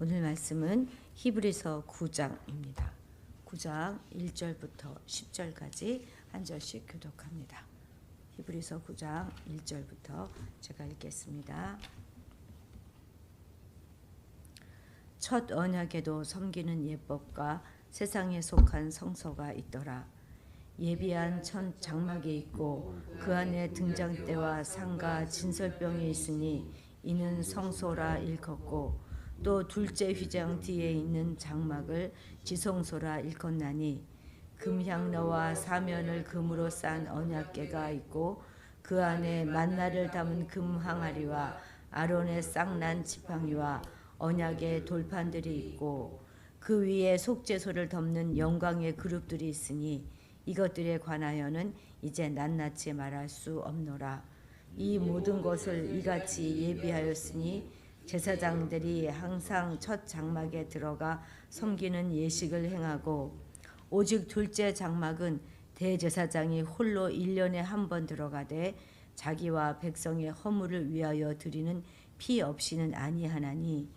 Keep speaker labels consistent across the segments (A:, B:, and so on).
A: 오늘 말씀은 히브리서 9장입니다. 9장 1절부터 10절까지 한 절씩 교독합니다. 히브리서 9장 1절부터 제가 읽겠습니다. 첫 언약에도 섬기는 예법과 세상에 속한 성소가 있더라. 예비한 첫 장막이 있고 그 안에 등잔대와 상과 진설병이 있으니 이는 성소라 일컫고 또 둘째 휘장 뒤에 있는 장막을 지성소라 일컫나니 금향로와 사면을 금으로 싼 언약궤가 있고 그 안에 만나를 담은 금 항아리와 아론의 쌍난 지팡이와 언약의 돌판들이 있고 그 위에 속죄소를 덮는 영광의 그룹들이 있으니 이것들에 관하여는 이제 낱낱이 말할 수 없노라. 이 모든 것을 이같이 예비하였으니 제사장들이 항상 첫 장막에 들어가 섬기는 예식을 행하고 오직 둘째 장막은 대제사장이 홀로 1년에 한 번 들어가되 자기와 백성의 허물을 위하여 드리는 피 없이는 아니하나니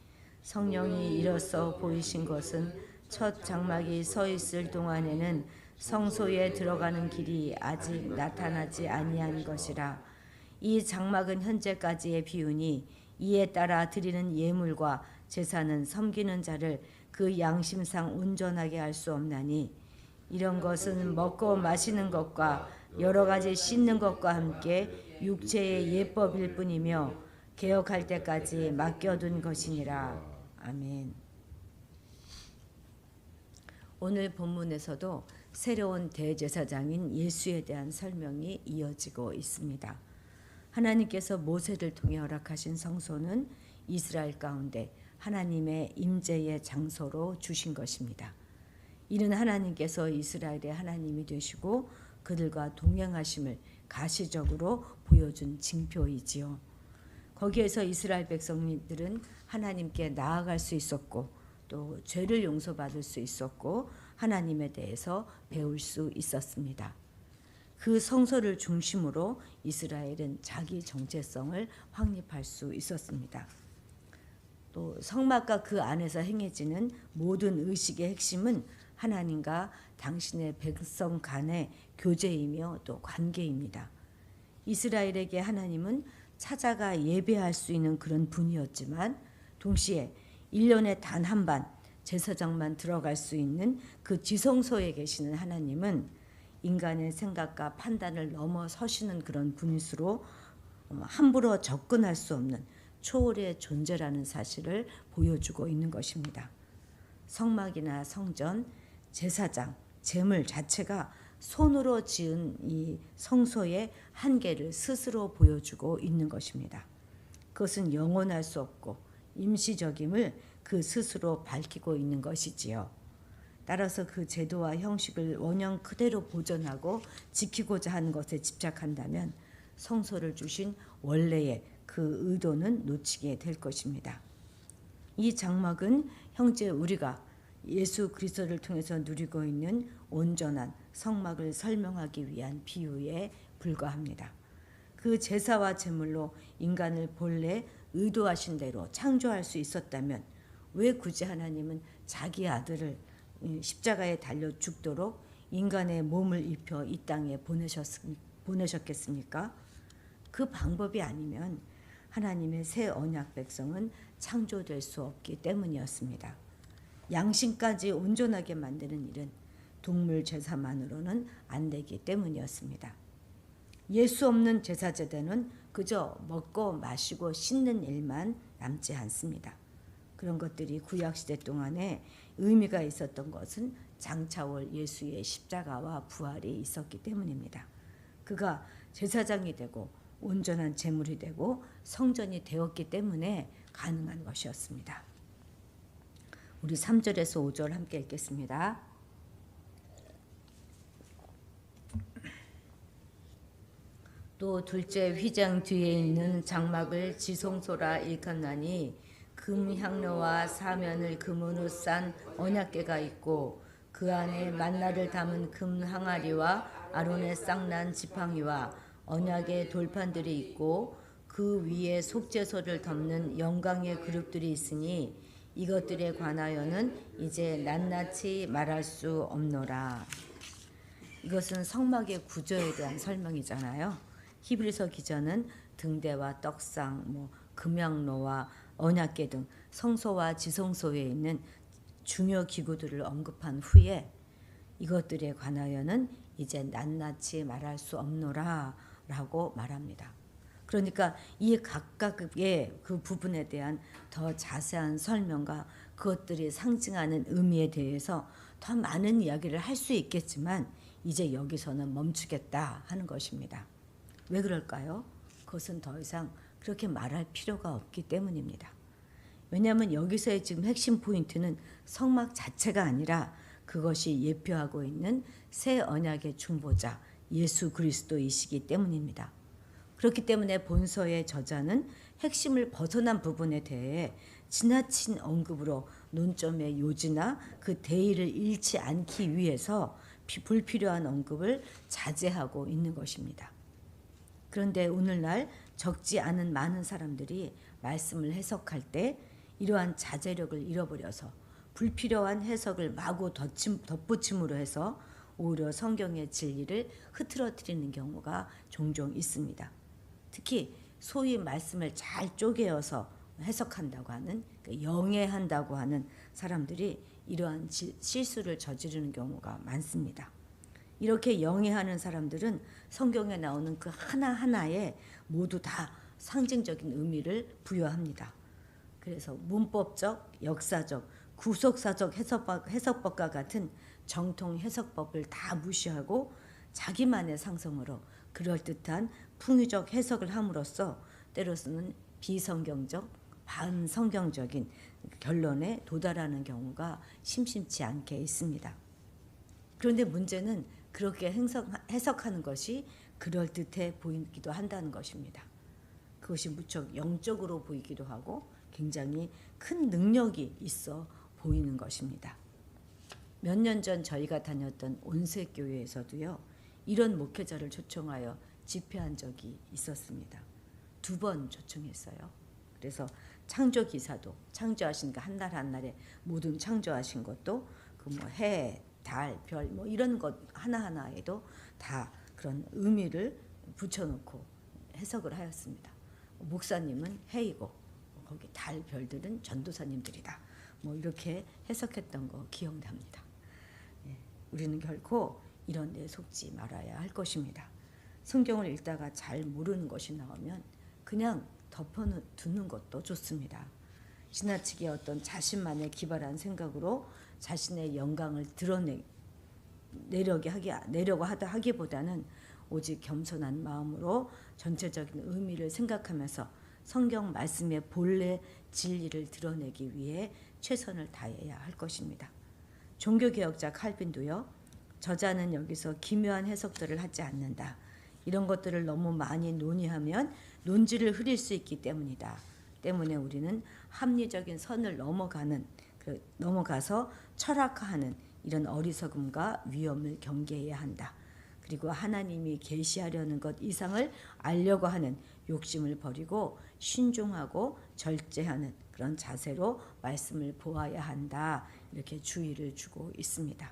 A: 성령이 이로써 보이신 것은 첫 장막이 서 있을 동안에는 성소에 들어가는 길이 아직 나타나지 아니한 것이라. 이 장막은 현재까지의 비유니 이에 따라 드리는 예물과 제사는 섬기는 자를 그 양심상 온전하게 할 수 없나니 이런 것은 먹고 마시는 것과 여러 가지 씻는 것과 함께 육체의 예법일 뿐이며 개혁할 때까지 맡겨둔 것이니라. 아멘. 오늘 본문에서도 새로운 대제사장인 예수에 대한 설명이 이어지고 있습니다. 하나님께서 모세를 통해 허락하신 성소는 이스라엘 가운데 하나님의 임재의 장소로 주신 것입니다. 이는 하나님께서 이스라엘의 하나님이 되시고 그들과 동행하심을 가시적으로 보여준 징표이지요. 거기에서 이스라엘 백성들은 하나님께 나아갈 수 있었고 또 죄를 용서받을 수 있었고 하나님에 대해서 배울 수 있었습니다. 그 성소를 중심으로 이스라엘은 자기 정체성을 확립할 수 있었습니다. 또 성막과 그 안에서 행해지는 모든 의식의 핵심은 하나님과 당신의 백성 간의 교제이며 또 관계입니다. 이스라엘에게 하나님은 찾아가 예배할 수 있는 그런 분이었지만 동시에 1년에 단 한 번 제사장만 들어갈 수 있는 그 지성소에 계시는 하나님은 인간의 생각과 판단을 넘어서시는 그런 분이시로 함부로 접근할 수 없는 초월의 존재라는 사실을 보여주고 있는 것입니다. 성막이나 성전, 제사장, 제물 자체가 손으로 지은 이 성소의 한계를 스스로 보여주고 있는 것입니다. 그것은 영원할 수 없고 임시적임을 그 스스로 밝히고 있는 것이지요. 따라서 그 제도와 형식을 원형 그대로 보존하고 지키고자 하는 것에 집착한다면 성소를 주신 원래의 그 의도는 놓치게 될 것입니다. 이 장막은 형제 우리가 예수 그리스도를 통해서 누리고 있는 온전한 성막을 설명하기 위한 비유에 불과합니다. 그 제사와 제물로 인간을 본래 의도하신 대로 창조할 수 있었다면 왜 굳이 하나님은 자기 아들을 십자가에 달려 죽도록 인간의 몸을 입혀 이 땅에 보내셨겠습니까? 그 방법이 아니면 하나님의 새 언약 백성은 창조될 수 없기 때문이었습니다. 양심까지 온전하게 만드는 일은 동물 제사만으로는 안 되기 때문이었습니다. 예수 없는 제사 제대는 그저 먹고 마시고 씻는 일만 남지 않습니다. 그런 것들이 구약시대 동안에 의미가 있었던 것은 장차올 예수의 십자가와 부활이 있었기 때문입니다. 그가 제사장이 되고 온전한 제물이 되고 성전이 되었기 때문에 가능한 것이었습니다. 우리 3절에서 5절 함께 읽겠습니다. 또 둘째 휘장 뒤에 있는 장막을 지성소라 일컫나니 금향로와 사면을 금으로 싼 언약궤가 있고 그 안에 만나를 담은 금 항아리와 아론의 쌍난 지팡이와 언약의 돌판들이 있고 그 위에 속죄소를 덮는 영광의 그룹들이 있으니 이것들에 관하여는 이제 낱낱이 말할 수 없노라. 이것은 성막의 구조에 대한 설명이잖아요. 히브리서 기자는 등대와 떡상, 금양로와 언약궤 등 성소와 지성소에 있는 중요 기구들을 언급한 후에 이것들에 관하여는 이제 낱낱이 말할 수 없노라 라고 말합니다. 그러니까 이 각각의 그 부분에 대한 더 자세한 설명과 그것들이 상징하는 의미에 대해서 더 많은 이야기를 할 수 있겠지만 이제 여기서는 멈추겠다 하는 것입니다. 왜 그럴까요? 그것은 더 이상 그렇게 말할 필요가 없기 때문입니다. 왜냐하면 여기서의 지금 핵심 포인트는 성막 자체가 아니라 그것이 예표하고 있는 새 언약의 중보자 예수 그리스도이시기 때문입니다. 그렇기 때문에 본서의 저자는 핵심을 벗어난 부분에 대해 지나친 언급으로 논점의 요지나 그 대의를 잃지 않기 위해서 불필요한 언급을 자제하고 있는 것입니다. 그런데 오늘날 적지 않은 많은 사람들이 말씀을 해석할 때 이러한 자제력을 잃어버려서 불필요한 해석을 마구 덧붙임으로 해서 오히려 성경의 진리를 흐트러뜨리는 경우가 종종 있습니다. 특히 소위 말씀을 잘 쪼개어서 해석한다고 하는, 영해한다고 하는 사람들이 이러한 실수를 저지르는 경우가 많습니다. 이렇게 영해하는 사람들은 성경에 나오는 그 하나하나에 모두 다 상징적인 의미를 부여합니다. 그래서 문법적, 역사적, 구속사적 해석법과 같은 정통 해석법을 다 무시하고 자기만의 상성으로 그럴듯한 풍유적 해석을 함으로써 때로서는 비성경적, 반성경적인 결론에 도달하는 경우가 심심치 않게 있습니다. 그런데 문제는 그렇게 해석하는 것이 그럴듯해 보이기도 한다는 것입니다. 그것이 무척 영적으로 보이기도 하고 굉장히 큰 능력이 있어 보이는 것입니다. 몇 년 전 저희가 다녔던 온세교회에서도요, 이런 목회자를 초청하여 집회한 적이 있었습니다. 2번 초청했어요. 그래서 창조 기사도 창조하신 그 한 날 한 날에 모든 창조하신 것도 그 해, 달, 별 이런 것 하나하나에도 다 그런 의미를 붙여놓고 해석을 하였습니다. 목사님은 해이고 거기 달, 별들은 전도사님들이다. 이렇게 해석했던 거 기억납니다. 우리는 결코 이런 데 속지 말아야 할 것입니다. 성경을 읽다가 잘 모르는 것이 나오면 그냥 덮어두는 것도 좋습니다. 지나치게 어떤 자신만의 기발한 생각으로 자신의 영광을 내려고 하기보다는 오직 겸손한 마음으로 전체적인 의미를 생각하면서 성경 말씀의 본래 진리를 드러내기 위해 최선을 다해야 할 것입니다. 종교개혁자 칼빈도요, 저자는 여기서 기묘한 해석들을 하지 않는다. 이런 것들을 너무 많이 논의하면 논지를 흐릴 수 있기 때문이다. 때문에 우리는 합리적인 선을 넘어가서 철학화하는 이런 어리석음과 위험을 경계해야 한다. 그리고 하나님이 계시하려는 것 이상을 알려고 하는 욕심을 버리고 신중하고 절제하는 그런 자세로 말씀을 보아야 한다. 이렇게 주의를 주고 있습니다.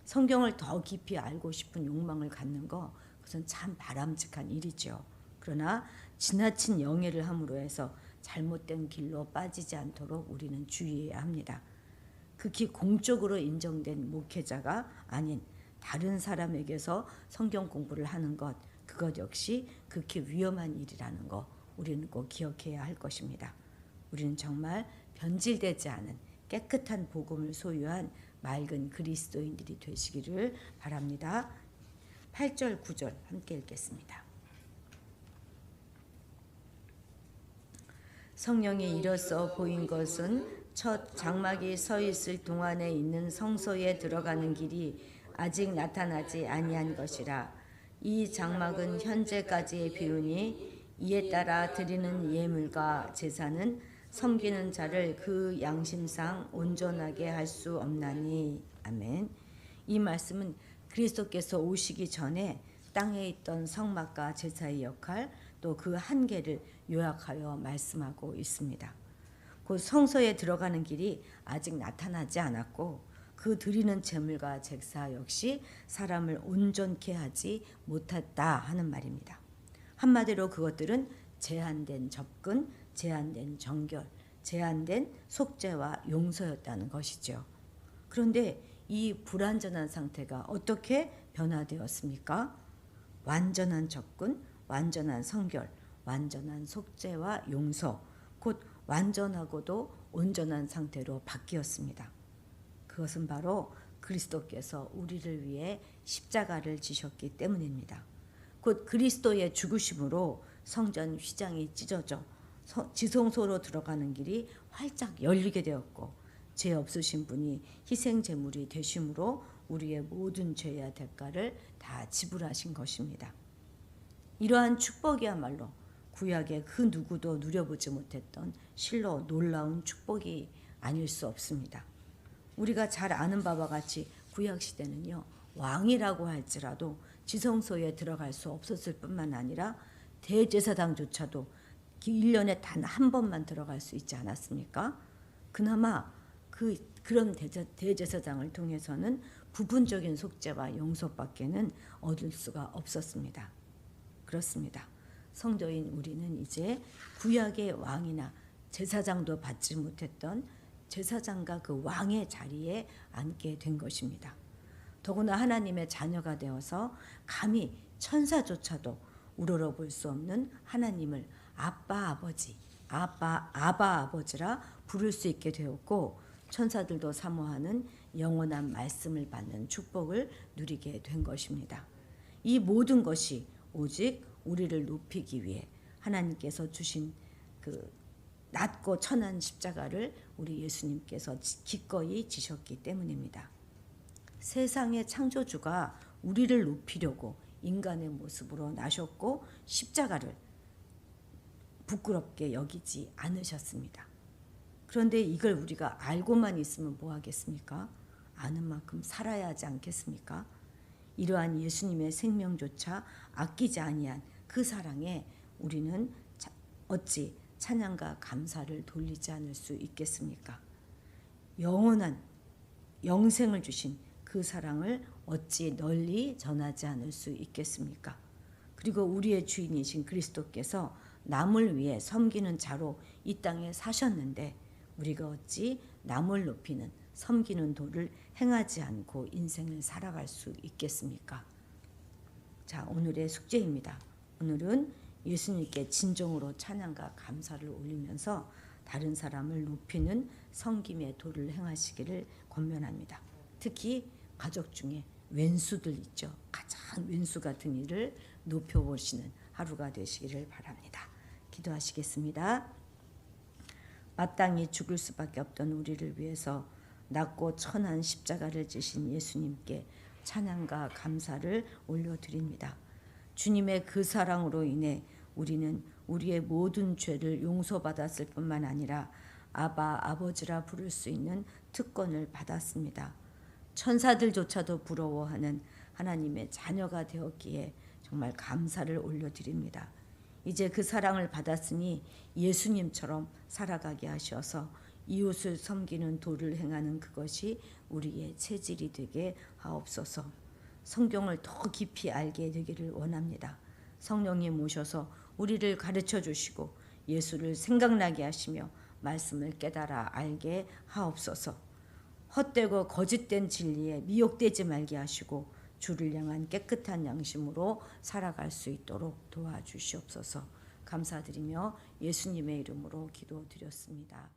A: 성경을 더 깊이 알고 싶은 욕망을 갖는 거, 그것은 참 바람직한 일이죠. 그러나 지나친 영해를 함으로 해서 잘못된 길로 빠지지 않도록 우리는 주의해야 합니다. 극히 공적으로 인정된 목회자가 아닌 다른 사람에게서 성경 공부를 하는 것, 그것 역시 극히 위험한 일이라는 거 우리는 꼭 기억해야 할 것입니다. 우리는 정말 변질되지 않은 깨끗한 복음을 소유한 맑은 그리스도인들이 되시기를 바랍니다. 8절, 9절 함께 읽겠습니다. 성령이 이로써 보인 것은 첫 장막이 서 있을 동안에 있는 성소에 들어가는 길이 아직 나타나지 아니한 것이라. 이 장막은 현재까지의 비유니 이에 따라 드리는 예물과 제사는 섬기는 자를 그 양심상 온전하게 할 수 없나니. 아멘. 이 말씀은 그리스도께서 오시기 전에 땅에 있던 성막과 제사의 역할, 또 그 한계를 요약하여 말씀하고 있습니다. 곧 성소에 들어가는 길이 아직 나타나지 않았고 그 드리는 제물과 제사 역시 사람을 온전케 하지 못했다 하는 말입니다. 한마디로 그것들은 제한된 접근, 제한된 정결, 제한된 속죄와 용서였다는 것이죠. 그런데 이 불완전한 상태가 어떻게 변화되었습니까? 완전한 접근, 완전한 성결, 완전한 속죄와 용서, 곧 완전하고도 온전한 상태로 바뀌었습니다. 그것은 바로 그리스도께서 우리를 위해 십자가를 지셨기 때문입니다. 곧 그리스도의 죽으심으로 성전 휘장이 찢어져 지성소로 들어가는 길이 활짝 열리게 되었고 죄 없으신 분이 희생 제물이 되심으로 우리의 모든 죄와 대가를 다 지불하신 것입니다. 이러한 축복이야말로 구약의 그 누구도 누려보지 못했던 실로 놀라운 축복이 아닐 수 없습니다. 우리가 잘 아는 바와 같이 구약 시대는요, 왕이라고 할지라도 지성소에 들어갈 수 없었을 뿐만 아니라 대제사장조차도 1년에 단 한 번만 들어갈 수 있지 않았습니까? 그나마 그런 대제사장을 통해서는 부분적인 속죄와 용서밖에는 얻을 수가 없었습니다. 그렇습니다. 성도인 우리는 이제 구약의 왕이나 제사장도 받지 못했던 제사장과 그 왕의 자리에 앉게 된 것입니다. 더구나 하나님의 자녀가 되어서 감히 천사조차도 우러러볼 수 없는 하나님을 아빠 아버지라 부를 수 있게 되었고 천사들도 사모하는 영원한 말씀을 받는 축복을 누리게 된 것입니다. 이 모든 것이 오직 우리를 높이기 위해 하나님께서 주신 그 낮고 천한 십자가를 우리 예수님께서 기꺼이 지셨기 때문입니다. 세상의 창조주가 우리를 높이려고 인간의 모습으로 나셨고 십자가를 부끄럽게 여기지 않으셨습니다. 그런데 이걸 우리가 알고만 있으면 뭐 하겠습니까? 아는 만큼 살아야 하지 않겠습니까? 이러한 예수님의 생명조차 아끼지 아니한 그 사랑에 우리는 어찌 찬양과 감사를 돌리지 않을 수 있겠습니까? 영원한 영생을 주신 그 사랑을 어찌 널리 전하지 않을 수 있겠습니까? 그리고 우리의 주인이신 그리스도께서 남을 위해 섬기는 자로 이 땅에 사셨는데 우리가 어찌 남을 높이는 섬기는 도를 행하지 않고 인생을 살아갈 수 있겠습니까? 자, 오늘의 숙제입니다. 오늘은 예수님께 진정으로 찬양과 감사를 올리면서 다른 사람을 높이는 섬김의 도를 행하시기를 권면합니다. 특히 가족 중에 왼수들 있죠. 가장 왼수 같은 일을 높여보시는 하루가 되시기를 바랍니다. 기도하시겠습니다. 마땅히 죽을 수밖에 없던 우리를 위해서 낮고 천한 십자가를 지신 예수님께 찬양과 감사를 올려드립니다. 주님의 그 사랑으로 인해 우리는 우리의 모든 죄를 용서받았을 뿐만 아니라 아버지라 부를 수 있는 특권을 받았습니다. 천사들조차도 부러워하는 하나님의 자녀가 되었기에 정말 감사를 올려드립니다. 이제 그 사랑을 받았으니 예수님처럼 살아가게 하셔서 이웃을 섬기는 도를 행하는 그것이 우리의 체질이 되게 하옵소서. 성경을 더 깊이 알게 되기를 원합니다. 성령님 오셔서 우리를 가르쳐 주시고 예수를 생각나게 하시며 말씀을 깨달아 알게 하옵소서. 헛되고 거짓된 진리에 미혹되지 말게 하시고 주를 향한 깨끗한 양심으로 살아갈 수 있도록 도와주시옵소서. 감사드리며 예수님의 이름으로 기도드렸습니다.